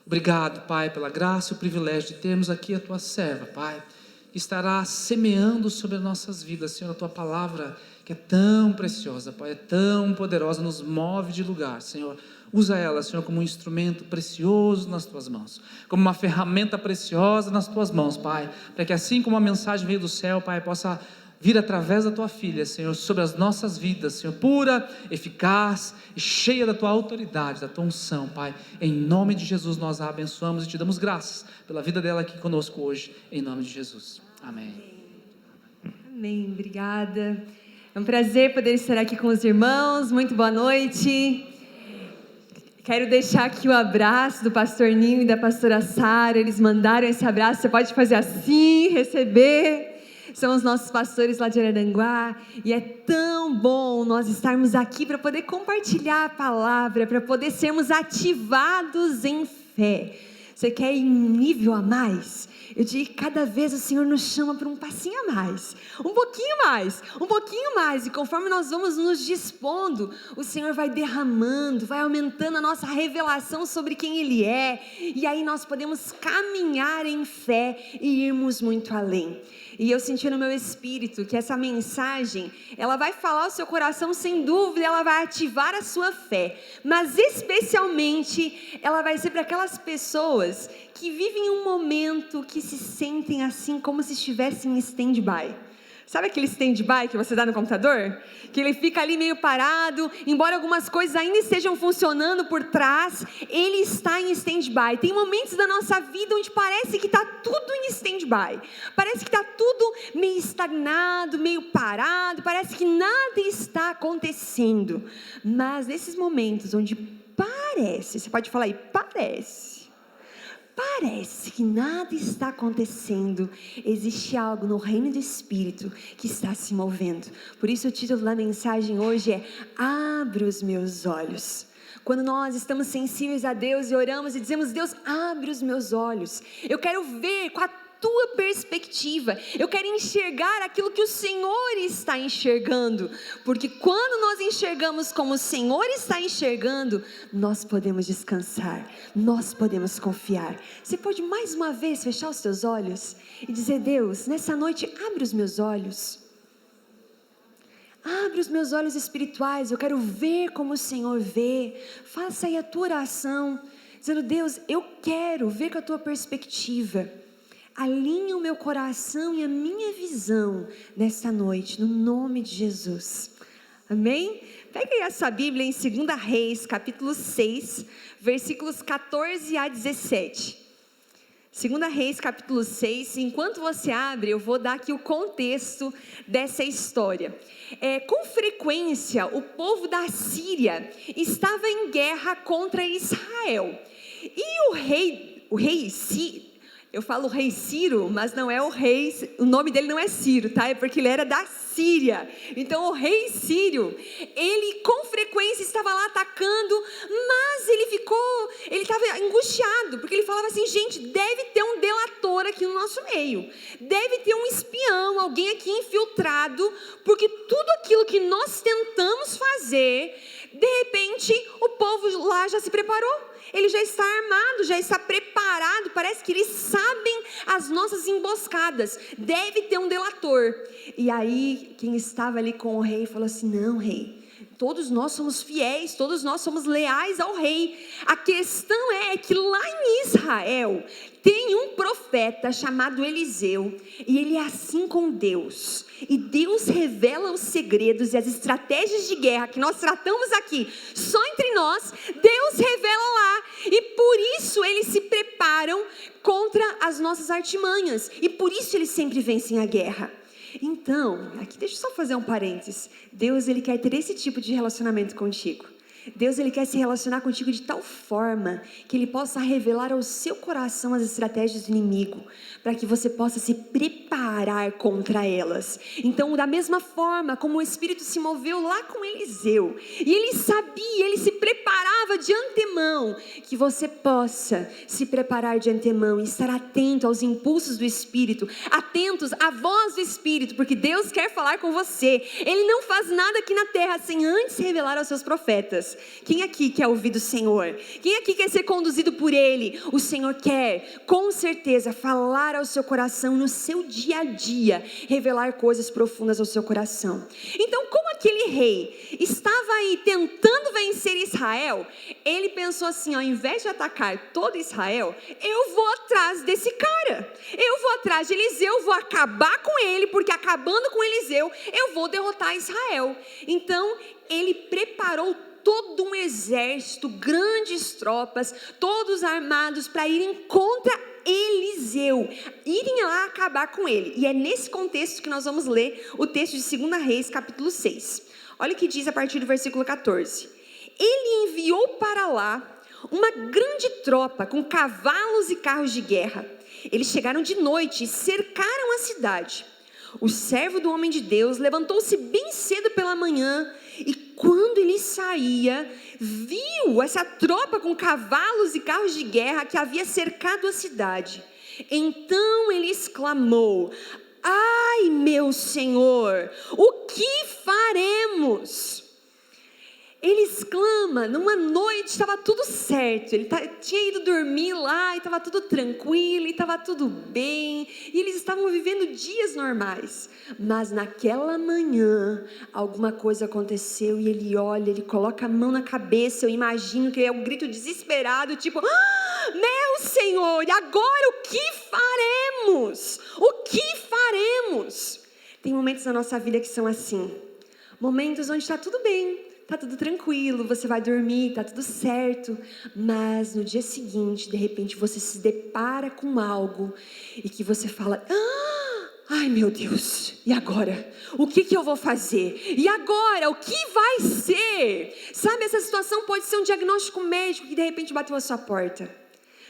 Obrigado, Pai, pela graça e o privilégio de termos aqui a Tua serva, Pai, que estará semeando sobre as nossas vidas, Senhor, a Tua palavra, que é tão preciosa, Pai, é tão poderosa, nos move de lugar, Senhor. Usa ela, Senhor, como um instrumento precioso nas Tuas mãos, como uma ferramenta preciosa nas Tuas mãos, Pai, para que assim como a mensagem veio do céu, Pai, possa vir através da Tua filha, Senhor, sobre as nossas vidas, Senhor, pura, eficaz e cheia da Tua autoridade, da Tua unção, Pai. Em nome de Jesus nós a abençoamos e Te damos graças pela vida dela aqui conosco hoje, em nome de Jesus. Amém. Amém, obrigada. É um prazer poder estar aqui com os irmãos. Muito boa noite. Quero deixar aqui o abraço do pastor Ninho e da pastora Sara. Eles mandaram esse abraço, você pode fazer assim, receber. São os nossos pastores lá de Araranguá, e é tão bom nós estarmos aqui para poder compartilhar a palavra, para poder sermos ativados em fé. Você quer ir um nível a mais? Eu digo que cada vez o Senhor nos chama para um passinho a mais, um pouquinho mais, e conforme nós vamos nos dispondo, o Senhor vai derramando, vai aumentando a nossa revelação sobre quem Ele é, e aí nós podemos caminhar em fé e irmos muito além. E eu senti no meu espírito que essa mensagem, ela vai falar ao seu coração sem dúvida, ela vai ativar a sua fé, mas especialmente ela vai ser para aquelas pessoas que vivem um momento que se sentem assim como se estivessem em stand-by. Sabe aquele stand-by que você dá no computador? Que ele fica ali meio parado, embora algumas coisas ainda estejam funcionando por trás, ele está em stand-by. Tem momentos da nossa vida onde parece que está tudo em stand-by. Parece que está tudo meio estagnado, meio parado, parece que nada está acontecendo. Mas nesses momentos onde parece, você pode falar aí, parece que nada está acontecendo, existe algo no reino do Espírito que está se movendo. Por isso o título da mensagem hoje é Abre os meus olhos. Quando nós estamos sensíveis a Deus e oramos e dizemos: Deus, abre os meus olhos, eu quero ver com a tua perspectiva, eu quero enxergar aquilo que o Senhor está enxergando, porque quando nós enxergamos como o Senhor está enxergando, nós podemos descansar, nós podemos confiar. Você pode mais uma vez fechar os teus olhos e dizer: Deus, nessa noite abre os meus olhos, abre os meus olhos espirituais, eu quero ver como o Senhor vê. Faça aí a tua oração, dizendo: Deus, eu quero ver com a tua perspectiva. Alinha o meu coração e a minha visão nesta noite, no nome de Jesus. Amém? Pega aí essa Bíblia em 2 Reis, capítulo 6, versículos 14 a 17. 2 Reis, capítulo 6. Enquanto você abre, eu vou dar aqui o contexto dessa história. Com frequência, o povo da Síria estava em guerra contra Israel. E o rei Ciro, eu falo rei Ciro, mas não é o rei, o nome dele não é Ciro, tá? É porque ele era da Síria. Então o rei Sírio, ele com frequência estava lá atacando, mas ele estava angustiado, porque ele falava assim: gente, deve ter um delator aqui no nosso meio, deve ter um espião, alguém aqui infiltrado, porque tudo aquilo que nós tentamos fazer, de repente o povo lá já se preparou. Ele já está armado, já está preparado, parece que eles sabem as nossas emboscadas, deve ter um delator. E aí, quem estava ali com o rei falou assim: não, rei, todos nós somos fiéis, todos nós somos leais ao rei. A questão é que lá em Israel tem um profeta chamado Eliseu, e ele é assim com Deus, e Deus revela os segredos e as estratégias de guerra que nós tratamos aqui, só entre nós, Deus revela lá, e por isso eles se preparam contra as nossas artimanhas, e por isso eles sempre vencem a guerra. Então, aqui deixa eu só fazer um parênteses. Deus, Ele quer ter esse tipo de relacionamento contigo. Deus, Ele quer se relacionar contigo de tal forma que Ele possa revelar ao seu coração as estratégias do inimigo, para que você possa se preparar contra elas. Então, da mesma forma como o Espírito se moveu lá com Eliseu, e ele sabia, ele se preparava de antemão, que você possa se preparar de antemão e estar atento aos impulsos do Espírito, atentos à voz do Espírito, porque Deus quer falar com você. Ele não faz nada aqui na terra sem antes revelar aos seus profetas. pessoas. Quem aqui quer ouvir do Senhor? Quem aqui quer ser conduzido por Ele? O Senhor quer, com certeza, falar ao seu coração no seu dia a dia, revelar coisas profundas ao seu coração. Então, como aquele rei estava aí tentando vencer Israel, ele pensou assim, ao invés de atacar todo Israel, eu vou atrás desse cara. Eu vou atrás de Eliseu, vou acabar com ele, porque acabando com Eliseu, eu vou derrotar Israel. Então, ele preparou todo um exército, grandes tropas, todos armados para irem contra Eliseu, irem lá acabar com ele. E é nesse contexto que nós vamos ler o texto de 2 Reis, capítulo 6. Olha o que diz a partir do versículo 14. Ele enviou para lá uma grande tropa com cavalos e carros de guerra. Eles chegaram de noite e cercaram a cidade. O servo do homem de Deus levantou-se bem cedo pela manhã e quando ele saía, viu essa tropa com cavalos e carros de guerra que havia cercado a cidade. Então ele exclamou: ai, meu Senhor, o que faremos? Ele exclama, numa noite estava tudo certo, ele tinha ido dormir lá e estava tudo tranquilo, e estava tudo bem, e eles estavam vivendo dias normais. Mas naquela manhã, alguma coisa aconteceu e ele olha, ele coloca a mão na cabeça, eu imagino que é um grito desesperado, tipo, meu Senhor, e agora o que faremos? O que faremos? Tem momentos na nossa vida que são assim, momentos onde está tudo bem, está tudo tranquilo, você vai dormir, está tudo certo, mas no dia seguinte, de repente, você se depara com algo e que você fala, ai meu Deus, e agora? O que eu vou fazer? E agora? O que vai ser? Sabe, essa situação pode ser um diagnóstico médico que de repente bateu a sua porta.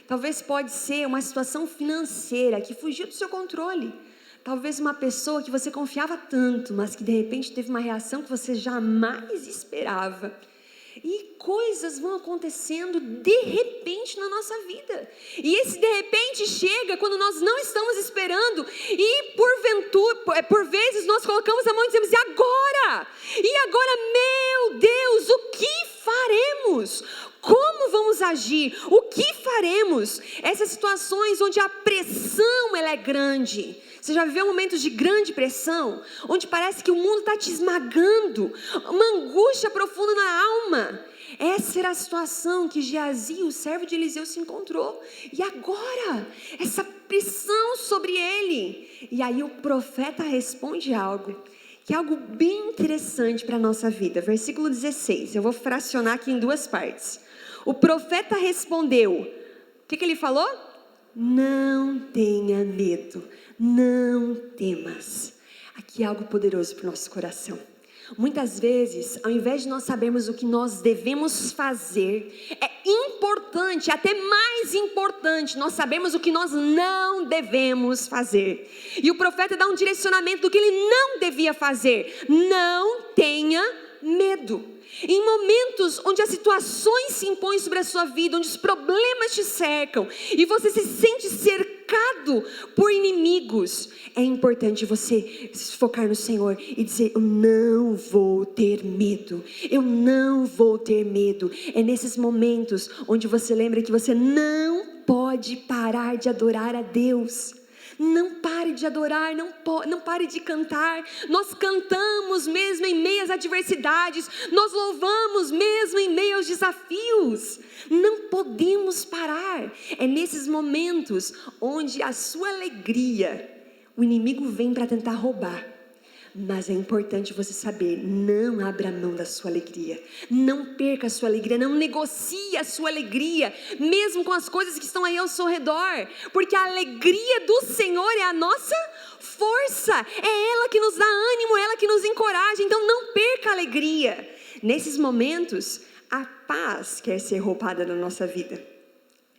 Talvez pode ser uma situação financeira que fugiu do seu controle. Talvez uma pessoa que você confiava tanto, mas que de repente teve uma reação que você jamais esperava. E coisas vão acontecendo de repente na nossa vida. E esse de repente chega quando nós não estamos esperando. E por vezes nós colocamos a mão e dizemos, e agora? E agora, meu Deus, o que faremos? Como vamos agir? O que faremos? Essas situações onde a pressão ela é grande. Você já viveu momentos de grande pressão? Onde parece que o mundo está te esmagando. Uma angústia profunda na alma. Essa era a situação que Geazi, o servo de Eliseu, se encontrou. E agora? Essa pressão sobre ele. E aí o profeta responde algo. Que é algo bem interessante para a nossa vida. Versículo 16. Eu vou fracionar aqui em duas partes. O profeta respondeu. O que ele falou? Não tenha medo. Não temas. Aqui é algo poderoso para o nosso coração. Muitas vezes, ao invés de nós sabermos o que nós devemos fazer, é importante, até mais importante, nós sabemos o que nós não devemos fazer. E o profeta dá um direcionamento do que ele não devia fazer. Não tenha medo. Em momentos onde as situações se impõem sobre a sua vida, onde os problemas te cercam e você se sente cercado por inimigos, é importante você se focar no Senhor e dizer, eu não vou ter medo, eu não vou ter medo. É nesses momentos onde você lembra que você não pode parar de adorar a Deus. Não pare de adorar, não pare de cantar. Nós cantamos mesmo em meio às adversidades, nós louvamos mesmo em meio aos desafios. Não podemos parar. É nesses momentos onde a sua alegria, o inimigo vem para tentar roubar. Mas é importante você saber, não abra mão da sua alegria, não perca a sua alegria, não negocie a sua alegria, mesmo com as coisas que estão aí ao seu redor, porque a alegria do Senhor é a nossa força, é ela que nos dá ânimo, é ela que nos encoraja, então não perca a alegria. Nesses momentos, a paz quer ser roubada da nossa vida,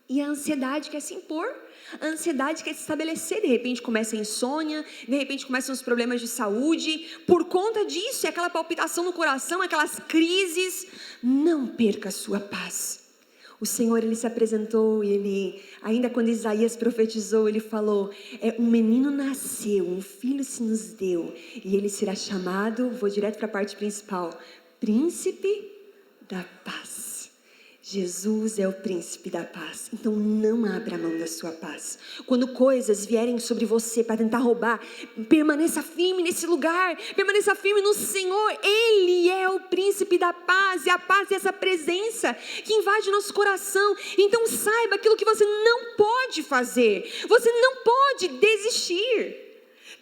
e a ansiedade quer se impor. A ansiedade quer se estabelecer, de repente começa a insônia, de repente começam os problemas de saúde, por conta disso, é aquela palpitação no coração, aquelas crises. Não perca a sua paz. O Senhor, Ele se apresentou e Ele, ainda quando Isaías profetizou, Ele falou, um menino nasceu, um filho se nos deu, e Ele será chamado, vou direto para a parte principal, Príncipe da paz. Jesus é o príncipe da paz, então não abra mão da sua paz. Quando coisas vierem sobre você para tentar roubar, permaneça firme nesse lugar, permaneça firme no Senhor. Ele é o príncipe da paz, e a paz é essa presença que invade nosso coração. Então saiba aquilo que você não pode fazer, você não pode desistir.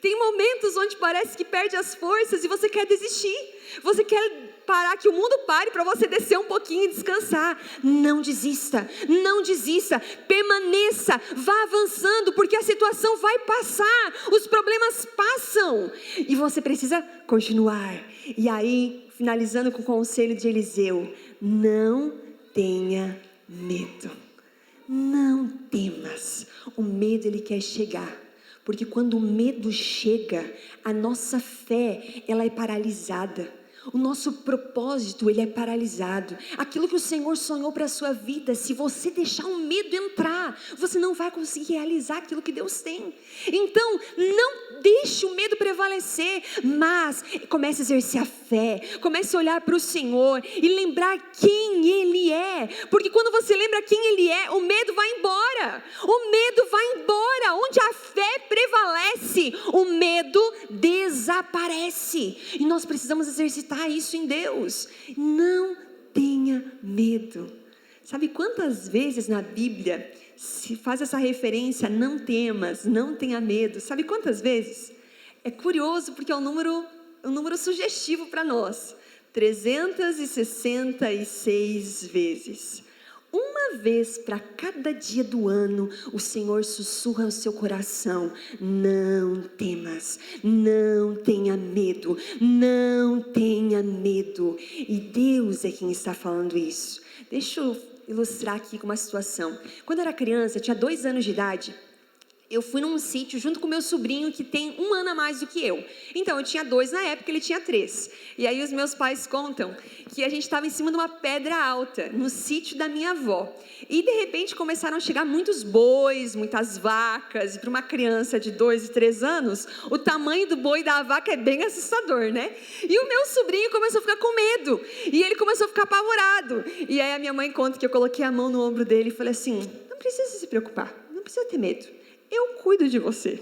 Tem momentos onde parece que perde as forças e você quer desistir, você quer parar, que o mundo pare para você descer um pouquinho e descansar. Não desista, não desista, permaneça, vá avançando, porque a situação vai passar, os problemas passam, e você precisa continuar. E aí, finalizando com o conselho de Eliseu: não tenha medo, não temas. O medo, ele quer chegar, porque quando o medo chega, a nossa fé, ela é paralisada. O nosso propósito, ele é paralisado. Aquilo que o Senhor sonhou para a sua vida, se você deixar o medo entrar, você não vai conseguir realizar aquilo que Deus tem. Então, não deixe o medo prevalecer, mas comece a exercer a fé, comece a olhar para o Senhor e lembrar quem Ele é, porque quando você lembra quem Ele é, o medo vai embora, o medo vai embora. Onde a fé prevalece, o medo desaparece, e nós precisamos exercitar isso em Deus. Não tenha medo. Sabe quantas vezes na Bíblia se faz essa referência: não temas, não tenha medo? Sabe quantas vezes? É curioso, porque é um número sugestivo para nós. 366 vezes. Uma vez para cada dia do ano, o Senhor sussurra ao seu coração: não temas, não tenha medo, não tenha medo. E Deus é quem está falando isso. Deixa eu ilustrar aqui com uma situação. Quando eu era criança, eu tinha 2 anos de idade, eu fui num sítio junto com meu sobrinho, que tem 1 ano a mais do que eu. Então, eu tinha 2 na época, ele tinha 3. E aí os meus pais contam que a gente estava em cima de uma pedra alta, no sítio da minha avó. E de repente começaram a chegar muitos bois, muitas vacas. E para uma criança de 2 e 3 anos, o tamanho do boi e da vaca é bem assustador, né? E o meu sobrinho começou a ficar com medo. E ele começou a ficar apavorado. E aí a minha mãe conta que eu coloquei a mão no ombro dele e falei assim: não precisa se preocupar, não precisa ter medo. Eu cuido de você.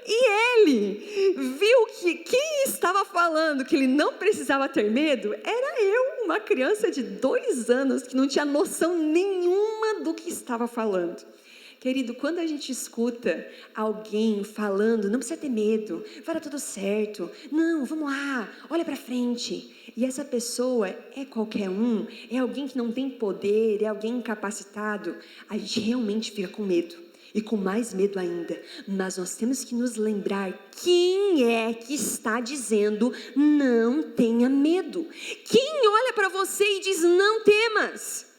E ele viu que quem estava falando que ele não precisava ter medo era eu, uma criança de 2 anos que não tinha noção nenhuma do que estava falando. Querido, quando a gente escuta alguém falando: não precisa ter medo, vai dar tudo certo, não, vamos lá, olha para frente, e essa pessoa é qualquer um, é alguém que não tem poder, é alguém incapacitado, a gente realmente fica com medo, e com mais medo ainda. Mas nós temos que nos lembrar quem é que está dizendo: não tenha medo. Quem olha para você e diz: não temas?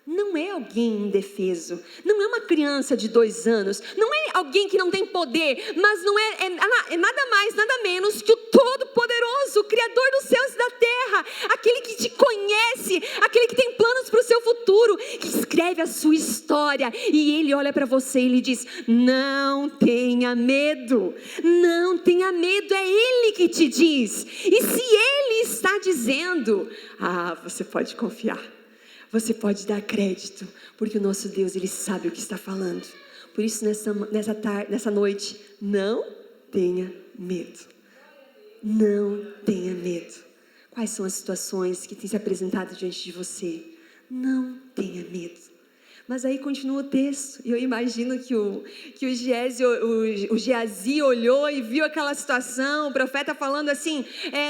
Não é alguém indefeso, não é uma criança de 2 anos, não é alguém que não tem poder, mas não é nada mais, nada menos que o Todo-Poderoso, o Criador dos céus e da terra, aquele que te conhece, aquele que tem planos para o seu futuro, que escreve a sua história. E Ele olha para você e Ele diz: não tenha medo, não tenha medo. É Ele que te diz, e se Ele está dizendo, você pode confiar. Você pode dar crédito, porque o nosso Deus, Ele sabe o que está falando. Por isso, nessa noite, não tenha medo. Não tenha medo. Quais são as situações que têm se apresentado diante de você? Não tenha medo. Mas aí continua o texto, e eu imagino que o Geazi olhou e viu aquela situação, o profeta falando assim: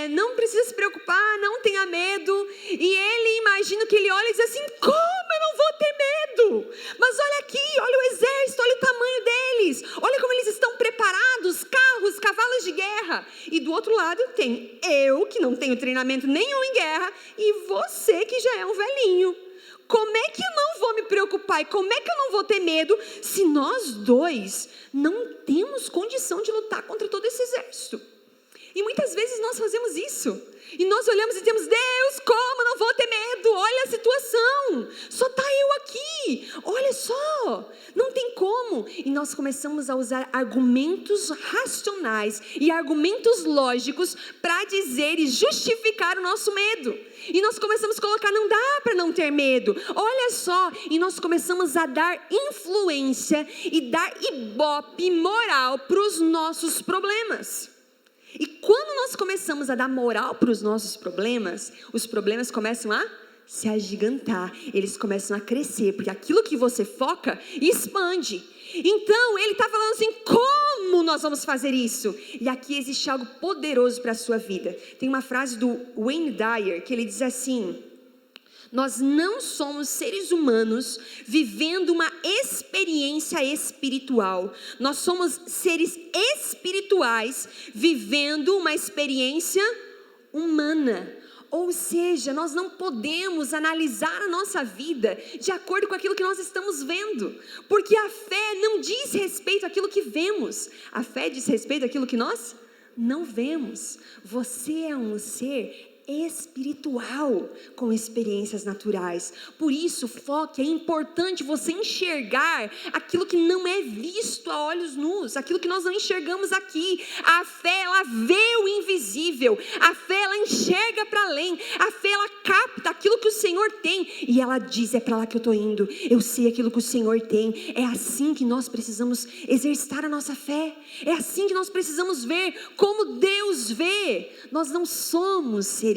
não precisa se preocupar, não tenha medo. E ele, imagino que ele olha e diz assim: como eu não vou ter medo? Mas olha aqui, olha o exército, olha o tamanho deles, olha como eles estão preparados, carros, cavalos de guerra. E do outro lado tem eu, que não tenho treinamento nenhum em guerra, e você, que já é um velhinho. Como é que eu não vou me preocupar e como é que eu não vou ter medo se nós dois não temos condição de lutar contra todo esse exército? E muitas vezes nós fazemos isso. E nós olhamos e dizemos: Deus, como eu não vou ter medo? Olha a situação, só está eu aqui, olha só, não tem como. como? E nós começamos a usar argumentos racionais e argumentos lógicos para dizer e justificar o nosso medo. E nós começamos a colocar, não dá para não ter medo. Olha só, e nós começamos a dar influência e dar ibope moral para os nossos problemas. E quando nós começamos a dar moral para os nossos problemas, os problemas começam a se agigantar, eles começam a crescer, porque aquilo que você foca expande. Então ele está falando assim, como nós vamos fazer isso? E aqui existe algo poderoso para a sua vida. Tem uma frase do Wayne Dyer que ele diz assim: nós não somos seres humanos vivendo uma experiência espiritual, nós somos seres espirituais vivendo uma experiência humana. Ou seja, nós não podemos analisar a nossa vida de acordo com aquilo que nós estamos vendo, porque a fé não diz respeito àquilo que vemos, a fé diz respeito àquilo que nós não vemos. Você é um ser espiritual com experiências naturais. Por isso, foque, é importante você enxergar aquilo que não é visto a olhos nus, aquilo que nós não enxergamos aqui. A fé, ela vê o invisível, a fé, ela enxerga para além, a fé, ela capta aquilo que o Senhor tem e ela diz, é para lá que eu estou indo, eu sei aquilo que o Senhor tem. É assim que nós precisamos exercitar a nossa fé, é assim que nós precisamos ver como Deus vê. Nós não somos seres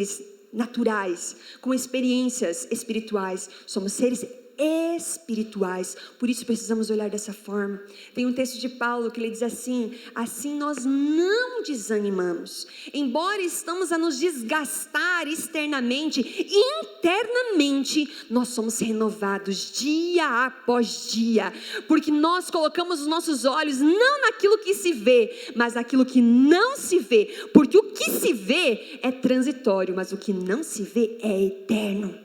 naturais, com experiências espirituais, somos seres espirituais, por isso precisamos olhar dessa forma. Tem um texto de Paulo que ele diz assim: assim nós não desanimamos, embora estamos a nos desgastar externamente, internamente nós somos renovados dia após dia, porque nós colocamos os nossos olhos não naquilo que se vê, mas naquilo que não se vê, porque o que se vê é transitório, mas o que não se vê é eterno.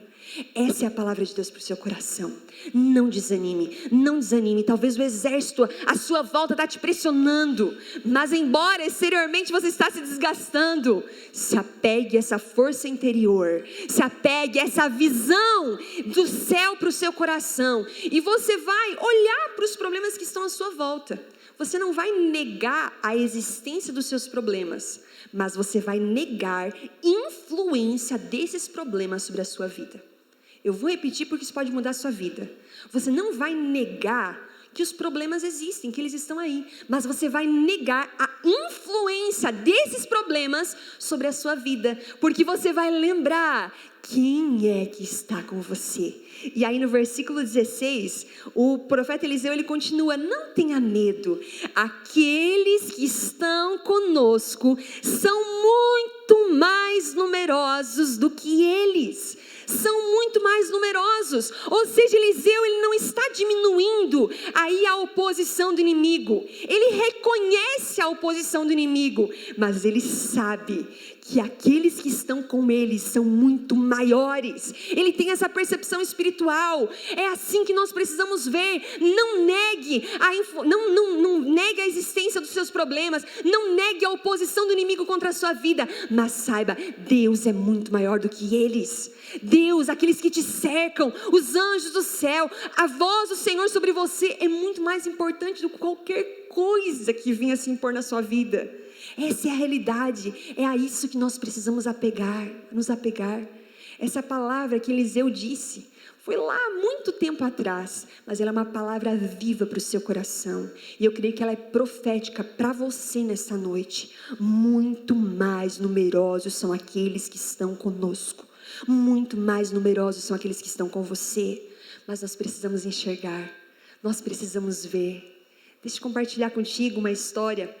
Essa é a palavra de Deus para o seu coração. Não desanime, não desanime. Talvez o exército à sua volta está te pressionando, mas embora exteriormente você está se desgastando, se apegue a essa força interior, se apegue a essa visão do céu para o seu coração, e você vai olhar para os problemas que estão à sua volta. Você não vai negar a existência dos seus problemas, mas você vai negar influência desses problemas sobre a sua vida. Eu vou repetir porque isso pode mudar a sua vida. Você não vai negar que os problemas existem, que eles estão aí, mas você vai negar a influência desses problemas sobre a sua vida, porque você vai lembrar quem é que está com você. E aí no versículo 16, o profeta Eliseu, ele continua: não tenha medo, aqueles que estão conosco são muito mais numerosos do que eles. São muito mais numerosos. Ou seja, Eliseu, ele não está diminuindo aí a oposição do inimigo. Ele reconhece a oposição do inimigo, mas ele sabe que aqueles que estão com ele são muito maiores. Ele tem essa percepção espiritual. É assim que nós precisamos ver. Não negue não negue a existência dos seus problemas, não negue a oposição do inimigo contra a sua vida, mas saiba, Deus é muito maior do que eles. Deus, aqueles que te cercam, os anjos do céu, a voz do Senhor sobre você é muito mais importante do que qualquer coisa que vinha se impor na sua vida. Essa é a realidade, é a isso que nós precisamos nos apegar. Essa palavra que Eliseu disse foi lá muito tempo atrás, mas ela é uma palavra viva para o seu coração, e eu creio que ela é profética para você nessa noite. Muito mais numerosos são aqueles que estão conosco, muito mais numerosos são aqueles que estão com você, mas nós precisamos enxergar, nós precisamos ver. Deixa eu compartilhar contigo uma história.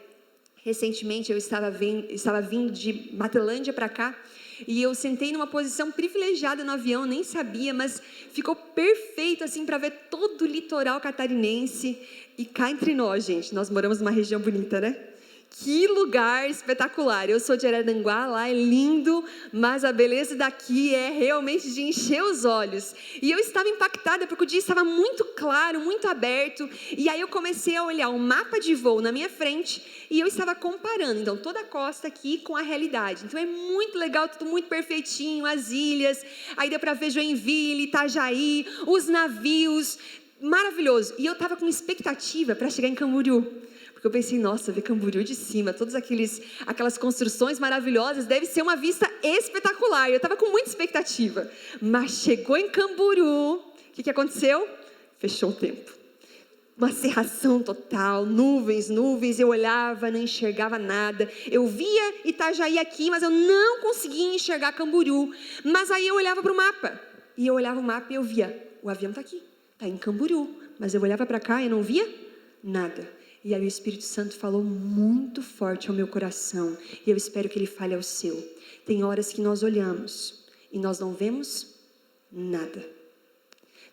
Recentemente eu estava vindo de Matelândia para cá, e eu sentei numa posição privilegiada no avião, nem sabia, mas ficou perfeito assim para ver todo o litoral catarinense. E cá entre nós, gente, nós moramos numa região bonita, né? Que lugar espetacular. Eu sou de Araranguá, lá é lindo, mas a beleza daqui é realmente de encher os olhos. E eu estava impactada porque o dia estava muito claro, muito aberto, e aí eu comecei a olhar o mapa de voo na minha frente e eu estava comparando, então, toda a costa aqui com a realidade. Então é muito legal, tudo muito perfeitinho, as ilhas, aí deu para ver Joinville, Itajaí, os navios, maravilhoso. E eu estava com expectativa para chegar em Camboriú. Porque eu pensei, nossa, ver Camboriú de cima, todas aquelas construções maravilhosas, deve ser uma vista espetacular. Eu estava com muita expectativa. Mas chegou em Camboriú, o que aconteceu? Fechou o tempo. Uma cerração total, nuvens, eu olhava, não enxergava nada. Eu via Itajaí aqui, mas eu não conseguia enxergar Camboriú. Mas aí eu olhava para o mapa, e eu olhava o mapa e eu via, o avião está aqui, está em Camboriú. Mas eu olhava para cá e não via nada. E aí o Espírito Santo falou muito forte ao meu coração, e eu espero que Ele fale ao seu. Tem horas que nós olhamos e nós não vemos nada.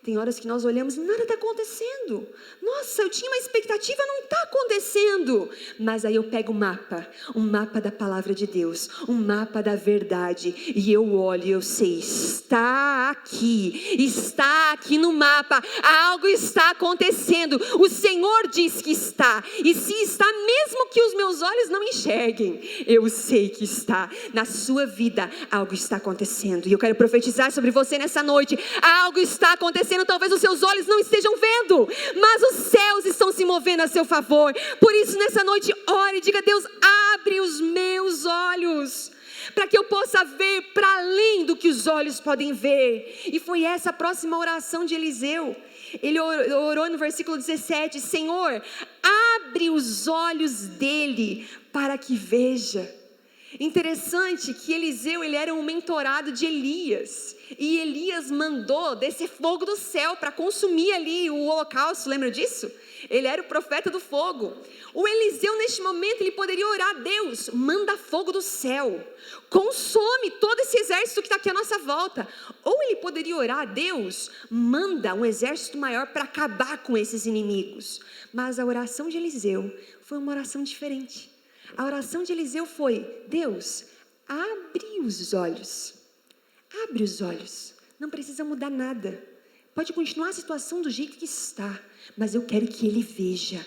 Tem horas que nós olhamos e nada está acontecendo. Nossa, eu tinha uma expectativa, não está acontecendo. Mas aí eu pego um mapa da palavra de Deus, um mapa da verdade, e eu olho e eu sei, está aqui no mapa, algo está acontecendo. O Senhor diz que está, e se está, mesmo que os meus olhos não enxerguem, eu sei que está. Na sua vida, algo está acontecendo, e eu quero profetizar sobre você nessa noite. Algo está acontecendo. Talvez os seus olhos não estejam vendo, mas os céus estão se movendo a seu favor. Por isso nessa noite ore e diga: Deus, abre os meus olhos, para que eu possa ver para além do que os olhos podem ver. E foi essa a próxima oração de Eliseu. Ele orou no versículo 17: Senhor, abre os olhos dele para que veja. Interessante que Eliseu, ele era um mentorado de Elias, e Elias mandou descer fogo do céu para consumir ali o holocausto, lembra disso? Ele era o profeta do fogo. O Eliseu, neste momento, ele poderia orar a Deus: manda fogo do céu, consome todo esse exército que está aqui à nossa volta. Ou ele poderia orar a Deus: manda um exército maior para acabar com esses inimigos. Mas a oração de Eliseu foi uma oração diferente. A oração de Eliseu foi: Deus, abre os olhos. Abre os olhos. Não precisa mudar nada. Pode continuar a situação do jeito que está, mas eu quero que ele veja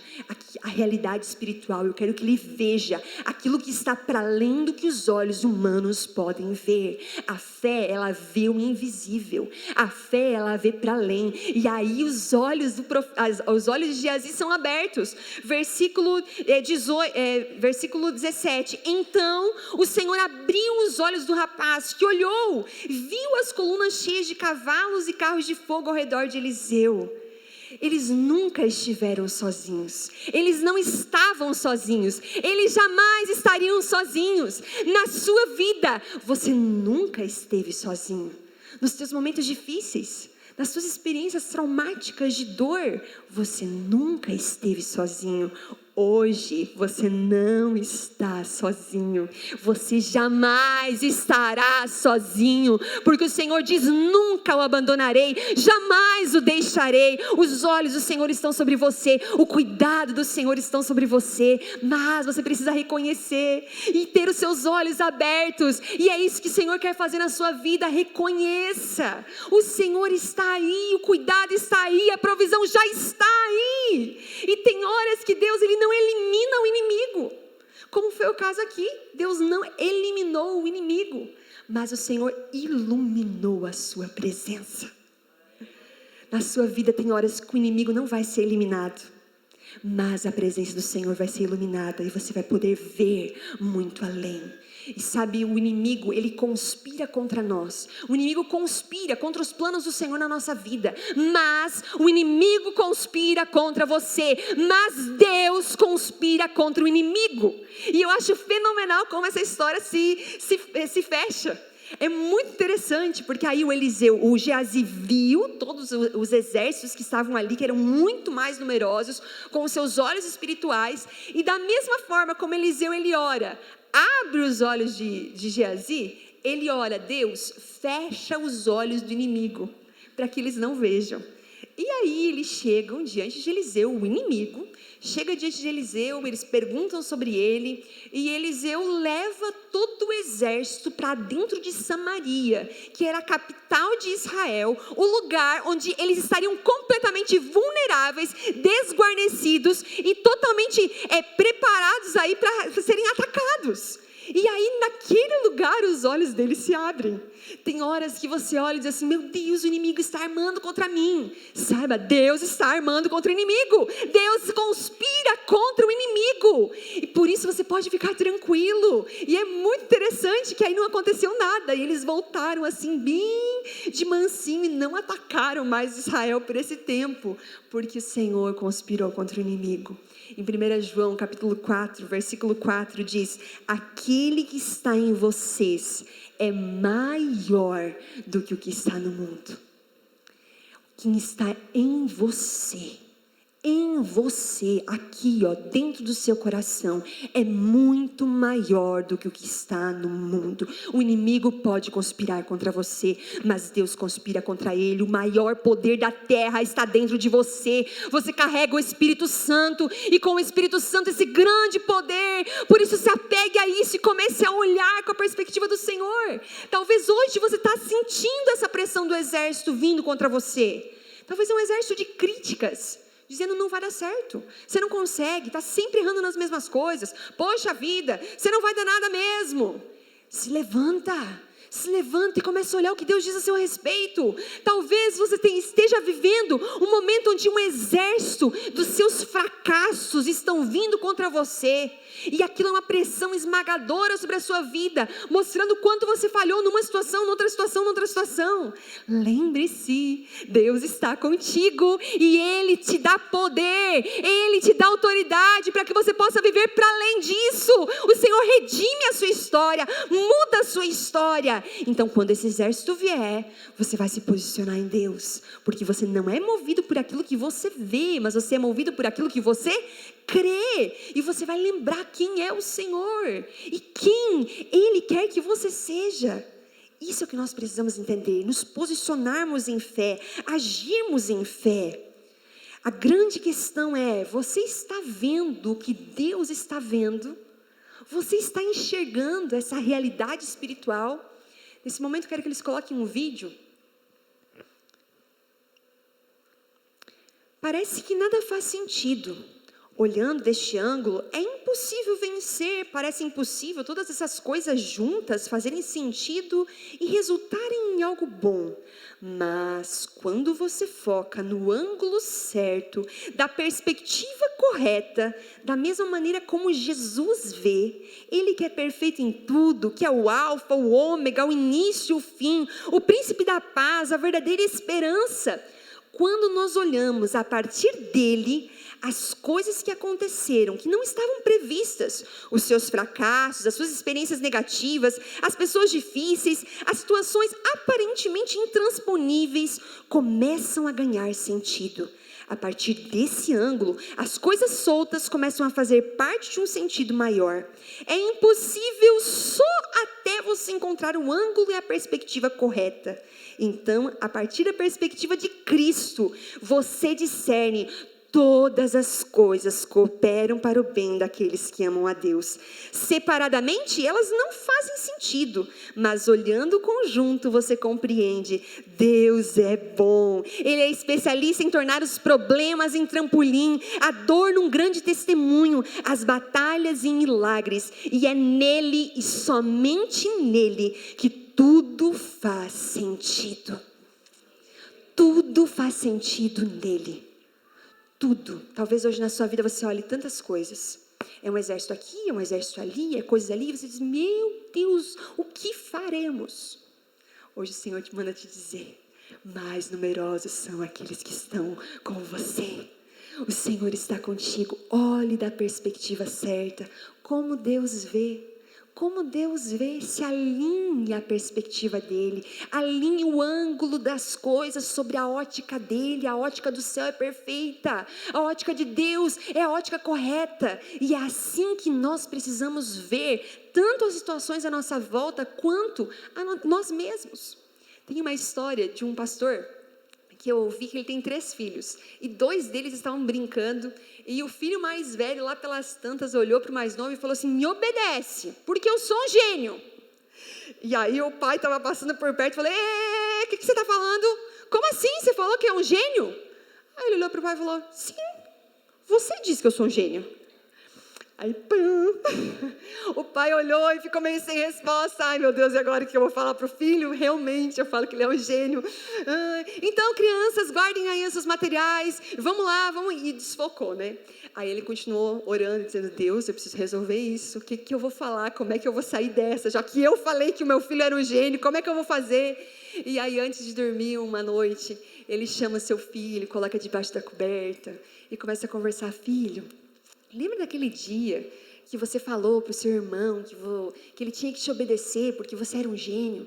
a realidade espiritual. Eu quero que ele veja aquilo que está para além do que os olhos humanos podem ver. A fé, ela vê o invisível. A fé, ela vê para além. E aí os olhos de Geazi são abertos. Versículo 17. Então o Senhor abriu os olhos do rapaz, que olhou, viu as colunas cheias de cavalos e carros de fogo ao redor de Eliseu. Eles nunca estiveram sozinhos. Eles não estavam sozinhos. Eles jamais estariam sozinhos. Na sua vida, você nunca esteve sozinho. Nos seus momentos difíceis, nas suas experiências traumáticas de dor, você nunca esteve sozinho. Hoje você não está sozinho, você jamais estará sozinho, porque o Senhor diz: nunca o abandonarei, jamais o deixarei. Os olhos do Senhor estão sobre você, o cuidado do Senhor estão sobre você, mas você precisa reconhecer e ter os seus olhos abertos, e é isso que o Senhor quer fazer na sua vida. Reconheça, o Senhor está aí, o cuidado está aí, a provisão já está aí. E tem horas que Deus, Ele não elimina o inimigo, como foi o caso aqui. Deus não eliminou o inimigo, mas o Senhor iluminou a sua presença. Na sua vida tem horas que o inimigo não vai ser eliminado, mas a presença do Senhor vai ser iluminada, e você vai poder ver muito além. E sabe, o inimigo, ele conspira contra nós. O inimigo conspira contra os planos do Senhor na nossa vida. Mas o inimigo conspira contra você. Mas Deus conspira contra o inimigo. E eu acho fenomenal como essa história se fecha. É muito interessante, porque aí o Geazi viu todos os exércitos que estavam ali, que eram muito mais numerosos, com os seus olhos espirituais. E da mesma forma como Eliseu, ele ora: abre os olhos de Geazi, ele ora: Deus, fecha os olhos do inimigo, para que eles não vejam. E aí eles chegam diante de Eliseu, o inimigo chega diante de Eliseu, eles perguntam sobre ele, e Eliseu leva todo o exército para dentro de Samaria, que era a capital de Israel, o lugar onde eles estariam completamente vulneráveis, desguarnecidos e totalmente preparados aí para serem atacados. E aí, naquele lugar, os olhos dele se abrem. Tem horas que você olha e diz assim: meu Deus, o inimigo está armando contra mim. Saiba, Deus está armando contra o inimigo. Deus conspira contra o inimigo. E por isso você pode ficar tranquilo. E é muito interessante que aí não aconteceu nada. E eles voltaram assim, bem de mansinho, e não atacaram mais Israel por esse tempo. Porque o Senhor conspirou contra o inimigo. Em 1 João capítulo 4, versículo 4 diz: aquele que está em vocês é maior do que o que está no mundo. Quem está em você, aqui ó, dentro do seu coração, é muito maior do que o que está no mundo. O inimigo pode conspirar contra você, mas Deus conspira contra ele. O maior poder da terra está dentro de você. Você carrega o Espírito Santo, e com o Espírito Santo esse grande poder. Por isso se apegue a isso e comece a olhar com a perspectiva do Senhor. Talvez hoje você está sentindo essa pressão do exército vindo contra você. Talvez é um exército de críticas, dizendo: não vai dar certo, você não consegue, está sempre errando nas mesmas coisas, poxa vida, você não vai dar nada mesmo. Se levanta e começa a olhar o que Deus diz a seu respeito. Talvez você esteja vivendo um momento onde um exército dos seus fracassos estão vindo contra você, e aquilo é uma pressão esmagadora sobre a sua vida, mostrando quanto você falhou numa situação, noutra situação. Lembre-se, Deus está contigo, e Ele te dá poder, Ele te dá autoridade para que você possa viver para além disso. O Senhor redime a sua história, muda a sua história. Então, quando esse exército vier, você vai se posicionar em Deus, porque você não é movido por aquilo que você vê, mas você é movido por aquilo que você crê. E você vai lembrar quem é o Senhor e quem Ele quer que você seja. Isso é o que nós precisamos entender, nos posicionarmos em fé, agirmos em fé. A grande questão é: você está vendo o que Deus está vendo? Você está enxergando essa realidade espiritual? Nesse momento eu quero que eles coloquem um vídeo. Parece que nada faz sentido. Olhando deste ângulo, é impossível vencer, parece impossível todas essas coisas juntas fazerem sentido e resultarem em algo bom. Mas quando você foca no ângulo certo, da perspectiva correta, da mesma maneira como Jesus vê, Ele que é perfeito em tudo, que é o alfa, o ômega, o início, o fim, o príncipe da paz, a verdadeira esperança. Quando nós olhamos a partir dele, as coisas que aconteceram, que não estavam previstas, os seus fracassos, as suas experiências negativas, as pessoas difíceis, as situações aparentemente intransponíveis, começam a ganhar sentido. A partir desse ângulo, as coisas soltas começam a fazer parte de um sentido maior. É impossível só até você encontrar o ângulo e a perspectiva correta. Então, a partir da perspectiva de Cristo, você discerne: todas as coisas cooperam para o bem daqueles que amam a Deus. Separadamente, elas não fazem sentido, mas olhando o conjunto, você compreende: Deus é bom. Ele é especialista em tornar os problemas em trampolim, a dor num grande testemunho, as batalhas em milagres. E é nele e somente nele que tudo faz sentido. Tudo faz sentido nele. Tudo. Talvez hoje na sua vida você olhe tantas coisas. É um exército aqui, é um exército ali, é coisas ali. E você diz: meu Deus, o que faremos? Hoje o Senhor te manda te dizer: mais numerosos são aqueles que estão com você. O Senhor está contigo. Olhe da perspectiva certa. Como Deus vê. Como Deus vê, se alinhe a perspectiva dele, alinhe o ângulo das coisas sobre a ótica dele. A ótica do céu é perfeita, a ótica de Deus é a ótica correta, e é assim que nós precisamos ver tanto as situações à nossa volta, quanto a nós mesmos. Tem uma história de um pastor que eu ouvi que ele tem 3 filhos, e 2 deles estavam brincando, e o filho mais velho, lá pelas tantas, olhou para o mais novo e falou assim: me obedece, porque eu sou um gênio. E aí o pai estava passando por perto e falou: o que você está falando? Como assim? Você falou que é um gênio? Aí ele olhou para o pai e falou: sim, você disse que eu sou um gênio. Aí, pum, o pai olhou e ficou meio sem resposta. Ai, meu Deus, e agora o que eu vou falar para o filho? Realmente, eu falo que ele é um gênio. Então, crianças, guardem aí os seus materiais. Vamos lá, vamos. E desfocou, né? Aí ele continuou orando, dizendo, Deus, eu preciso resolver isso. O que eu vou falar? Como é que eu vou sair dessa? Já que eu falei que o meu filho era um gênio, como é que eu vou fazer? E aí, antes de dormir uma noite, ele chama seu filho, coloca debaixo da coberta e começa a conversar. Filho, lembra daquele dia que você falou para o seu irmão que ele tinha que te obedecer porque você era um gênio?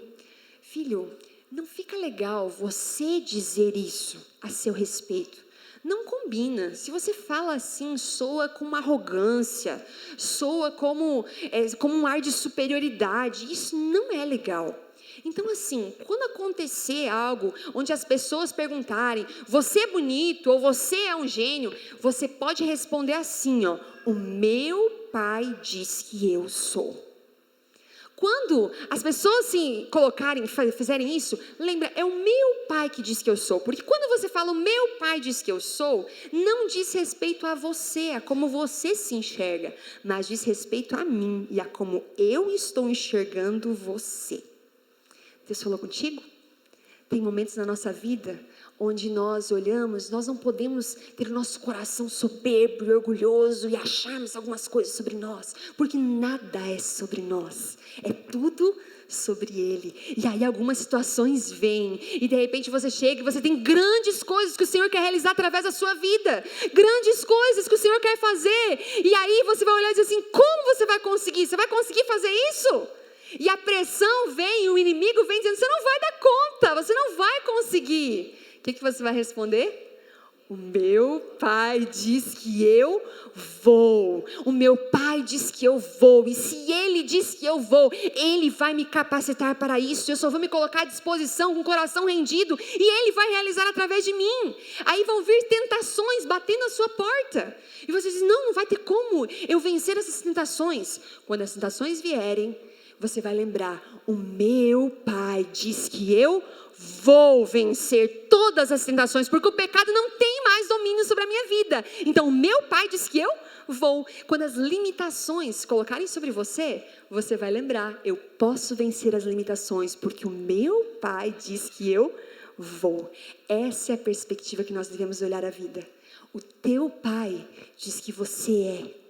Filho, não fica legal você dizer isso a seu respeito. Não combina. Se você fala assim, soa com uma arrogância, soa como um ar de superioridade. Isso não é legal. Então, assim, quando acontecer algo onde as pessoas perguntarem, você é bonito ou você é um gênio, você pode responder assim, ó, o meu pai diz que eu sou. Quando as pessoas se colocarem, fizerem isso, lembra, é o meu pai que diz que eu sou. Porque quando você fala o meu pai diz que eu sou, não diz respeito a você, a como você se enxerga, mas diz respeito a mim e a como eu estou enxergando você. Deus falou contigo? Tem momentos na nossa vida onde nós olhamos, nós não podemos ter o nosso coração soberbo e orgulhoso e acharmos algumas coisas sobre nós, porque nada é sobre nós, é tudo sobre Ele. E aí algumas situações vêm e de repente você chega e você tem grandes coisas que o Senhor quer realizar através da sua vida, grandes coisas que o Senhor quer fazer, e aí você vai olhar e dizer assim, como você vai conseguir? Você vai conseguir fazer isso? E a pressão vem, o inimigo vem dizendo, você não vai dar conta, você não vai conseguir. O que você vai responder? O meu pai diz que eu vou. O meu pai diz que eu vou. E se ele diz que eu vou, ele vai me capacitar para isso. Eu só vou me colocar à disposição com o coração rendido e ele vai realizar através de mim. Aí vão vir tentações batendo à sua porta. E você diz, não vai ter como eu vencer essas tentações. Quando as tentações vierem, você vai lembrar, o meu pai diz que eu vou vencer todas as tentações, porque o pecado não tem mais domínio sobre a minha vida. Então, o meu pai diz que eu vou. Quando as limitações colocarem sobre você, você vai lembrar, eu posso vencer as limitações, porque o meu pai diz que eu vou. Essa é a perspectiva que nós devemos olhar a vida. O teu pai diz que você é.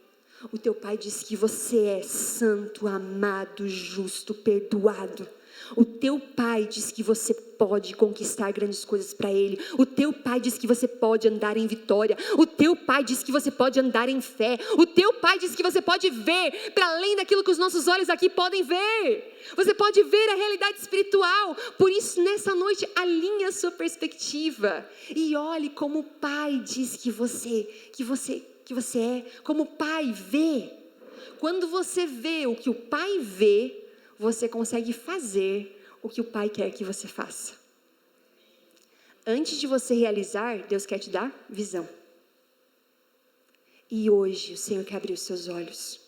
O teu pai diz que você é santo, amado, justo, perdoado. O teu pai diz que você pode conquistar grandes coisas para ele. O teu pai diz que você pode andar em vitória. O teu pai diz que você pode andar em fé. O teu pai diz que você pode ver para além daquilo que os nossos olhos aqui podem ver. Você pode ver a realidade espiritual. Por isso, nessa noite, alinhe a sua perspectiva e olhe como o pai diz que você é, como o pai vê. Quando você vê o que o pai vê, você consegue fazer o que o pai quer que você faça. Antes de você realizar, Deus quer te dar visão. E hoje o Senhor quer abrir os seus olhos.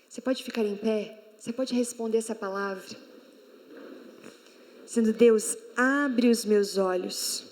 Você pode ficar em pé? Você pode responder essa palavra? Dizendo, Deus, abre os meus olhos.